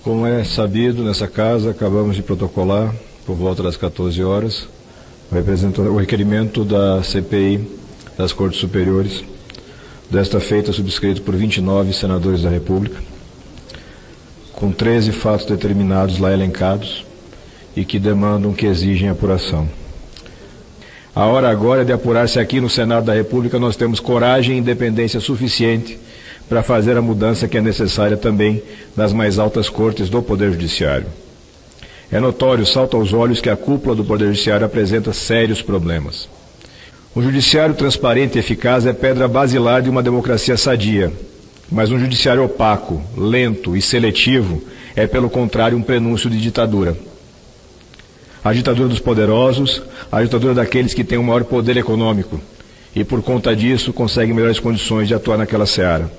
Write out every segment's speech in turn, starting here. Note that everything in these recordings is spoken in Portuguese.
Como é sabido, nessa casa, acabamos de protocolar, por volta das 14 horas, o requerimento da CPI das Cortes Superiores, desta feita subscrito por 29 senadores da República, com 13 fatos determinados lá elencados e que demandam, que exigem apuração. A hora agora é de apurar se aqui no Senado da República nós temos coragem e independência suficiente para fazer a mudança que é necessária também nas mais altas cortes do Poder Judiciário. É notório, salta aos olhos, que a cúpula do Poder Judiciário apresenta sérios problemas. Um judiciário transparente e eficaz é pedra basilar de uma democracia sadia, mas um judiciário opaco, lento e seletivo é, pelo contrário, um prenúncio de ditadura. A ditadura dos poderosos, a ditadura daqueles que têm o maior poder econômico e, por conta disso, conseguem melhores condições de atuar naquela seara.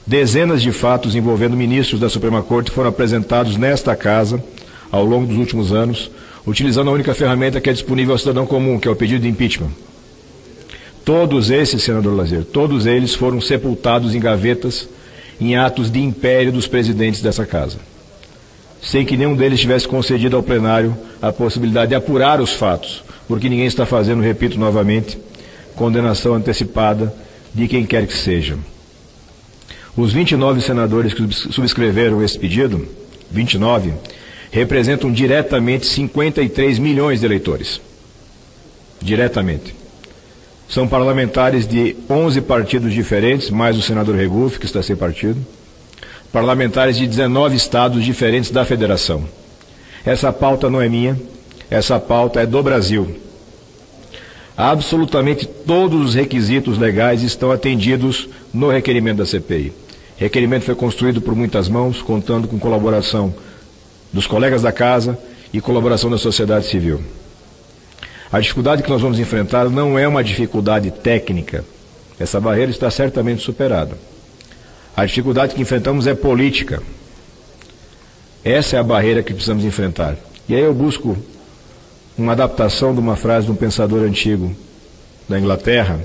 Dezenas de fatos envolvendo ministros da Suprema Corte foram apresentados nesta casa ao longo dos últimos anos, utilizando a única ferramenta que é disponível ao cidadão comum, que é o pedido de impeachment. Todos esses, senador Lazier, todos eles foram sepultados em gavetas em atos de império dos presidentes dessa casa, sem que nenhum deles tivesse concedido ao plenário a possibilidade de apurar os fatos, porque ninguém está fazendo, repito novamente, condenação antecipada de quem quer que seja. Os 29 senadores que subscreveram esse pedido, 29, representam diretamente 53 milhões de eleitores. Diretamente. São parlamentares de 11 partidos diferentes, mais o senador Regufe, que está sem partido. Parlamentares de 19 estados diferentes da federação. Essa pauta não é minha, essa pauta é do Brasil. Absolutamente todos os requisitos legais estão atendidos no requerimento da CPI. O requerimento foi construído por muitas mãos, contando com colaboração dos colegas da casa e colaboração da sociedade civil. A dificuldade que nós vamos enfrentar não é uma dificuldade técnica. Essa barreira está certamente superada. A dificuldade que enfrentamos é política. Essa é a barreira que precisamos enfrentar. E aí eu busco uma adaptação de uma frase de um pensador antigo da Inglaterra,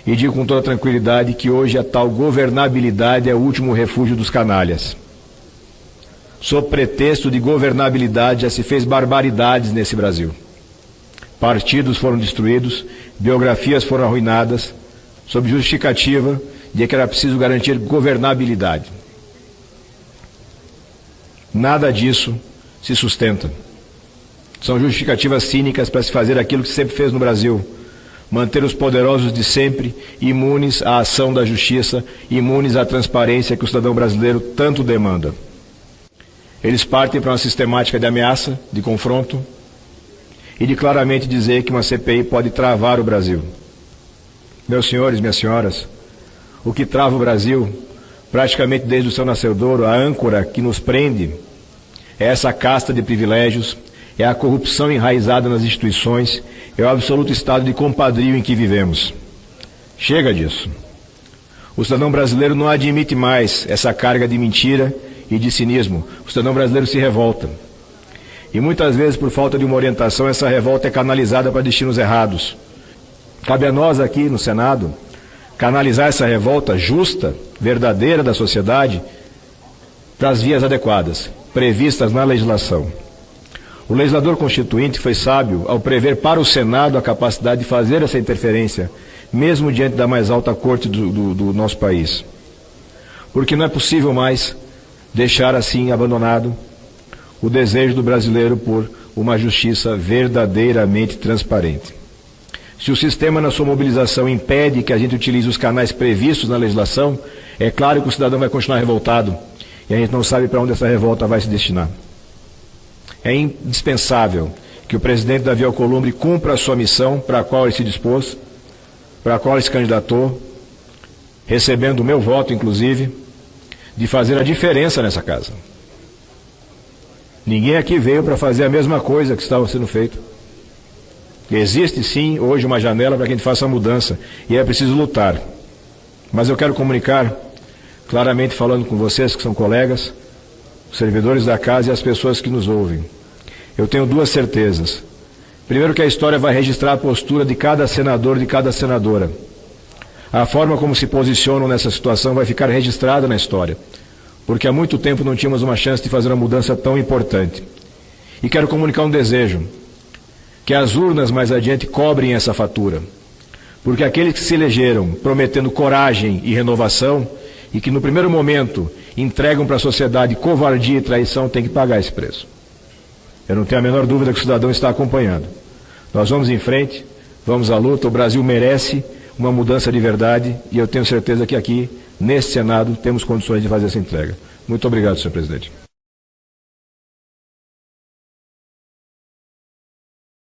e digo com toda tranquilidade que hoje a tal governabilidade é o último refúgio dos canalhas. Sob pretexto de governabilidade já se fez barbaridades nesse Brasil. Partidos foram destruídos, biografias foram arruinadas, sob justificativa de que era preciso garantir governabilidade. Nada disso se sustenta. São justificativas cínicas para se fazer aquilo que se sempre fez no Brasil: manter os poderosos de sempre imunes à ação da justiça, imunes à transparência que o cidadão brasileiro tanto demanda. Eles partem para uma sistemática de ameaça, de confronto, e de claramente dizer que uma CPI pode travar o Brasil. Meus senhores, minhas senhoras, o que trava o Brasil, praticamente desde o seu nascedouro, a âncora que nos prende, é essa casta de privilégios, é a corrupção enraizada nas instituições, é o absoluto estado de compadrio em que vivemos. Chega disso. O cidadão brasileiro não admite mais essa carga de mentira e de cinismo. O cidadão brasileiro se revolta. E muitas vezes, por falta de uma orientação, essa revolta é canalizada para destinos errados. Cabe a nós aqui no Senado canalizar essa revolta justa, verdadeira da sociedade, para as vias adequadas, previstas na legislação. O legislador constituinte foi sábio ao prever para o Senado a capacidade de fazer essa interferência, mesmo diante da mais alta corte do nosso país. Porque não é possível mais deixar assim abandonado o desejo do brasileiro por uma justiça verdadeiramente transparente. Se o sistema, na sua mobilização, impede que a gente utilize os canais previstos na legislação, é claro que o cidadão vai continuar revoltado e a gente não sabe para onde essa revolta vai se destinar. É indispensável que o presidente Davi Alcolumbre cumpra a sua missão para a qual ele se dispôs, para a qual ele se candidatou, recebendo o meu voto, inclusive, de fazer a diferença nessa casa. Ninguém aqui veio para fazer a mesma coisa que estava sendo feito. Existe sim hoje uma janela para que a gente faça a mudança e é preciso lutar. Mas eu quero comunicar, claramente falando com vocês que são colegas, os servidores da casa e as pessoas que nos ouvem. Eu tenho duas certezas. Primeiro, que a história vai registrar a postura de cada senador, de cada senadora. A forma como se posicionam nessa situação vai ficar registrada na história. porque há muito tempo não tínhamos uma chance de fazer uma mudança tão importante. E quero comunicar um desejo, que as urnas mais adiante cobrem essa fatura, porque aqueles que se elegeram prometendo coragem e renovação, e que no primeiro momento entregam para a sociedade covardia e traição, têm que pagar esse preço. Eu não tenho a menor dúvida que o cidadão está acompanhando. Nós vamos em frente, vamos à luta, o Brasil merece uma mudança de verdade, e eu tenho certeza que aqui, nesse Senado, temos condições de fazer essa entrega. Muito obrigado, senhor presidente.